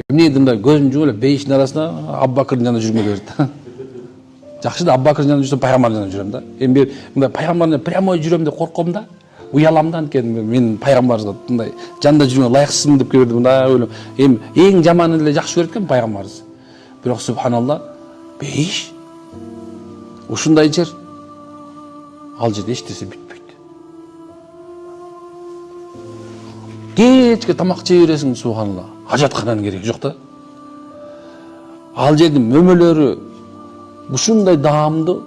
эмне мындай көзүн жумуп эле бейиштин арасында Абубакырдын жанында жүргөнгө берди. Жакшы да Абубакырдын жанында жүрсөм пайгамбардын жанында жүрөм да. Эми мындай пайгамбардын прямой жүрөм деп корком да. Уялам да анткени мен пайгамбарга мындай жанында жүргөнгө ылайыксызмын деп келди. Мындай ойлоп, эми эң жаманын эле жакшы көрөт экен пайгамбарыбыз. Бирок субханалла, бейиш ушундай жер, ал жерде эч нерсе бүтпөйт. Кечке тамак жей бересиң, субханалла. Ажаткананын кереги жок да. Ал жердин мөмөлөрү ушундай даамдуу,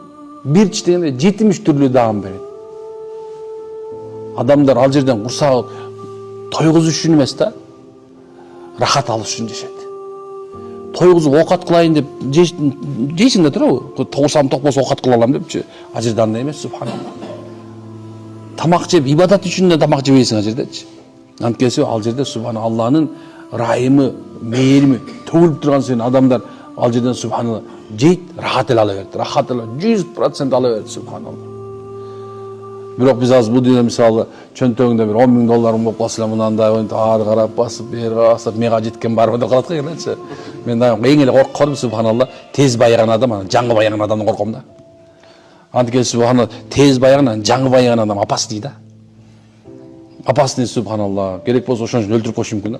бир читегенде 70 түрлүү даам берет. Адамдар ал жерден курсагы тойгузуш үчүн эмес да, рахат алыш үчүн жашайт. Тойгузуп оокат кылайын деп жейсиң да турабы? Тоосам ток болсо оокат кыла алам депчи. Ал жерде андай эмес, субханалла. Тамак жеп ибадат үчүн да тамак жебейсиң ал жердечи. Анткени ал жерде субханалла Алланын райымы, мээрими төгүлүп турган сен адамдар ал жерден субханалла жейт, рахат эле ала берет. Рахат эле 100% ала берет, субханалла. Бирок биз азыр бул дүйнө мисалы чөнтөгүндө бир 10 000 долларың болуп калса эле мынандай ары карап басып, бери басып, мага жеткен барбы деп калат го элечи. Мен дагы эң эле коркконым субханалла тез байыган адам, анан жаңы байыган адамдан корком да. Анткени субханалла тез байыган, жаңы байыган адам опасный да. Опасный субханалла. Керек болсо ошон үчүн өлтүрүп коюшу мүмкүн да.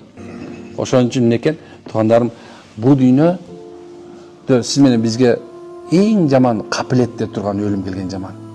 Ошон үчүн эмне экен? Туугандарым, бул дүйнө сиз менен бизге эң жаман капилетте турган өлүм келген жаман.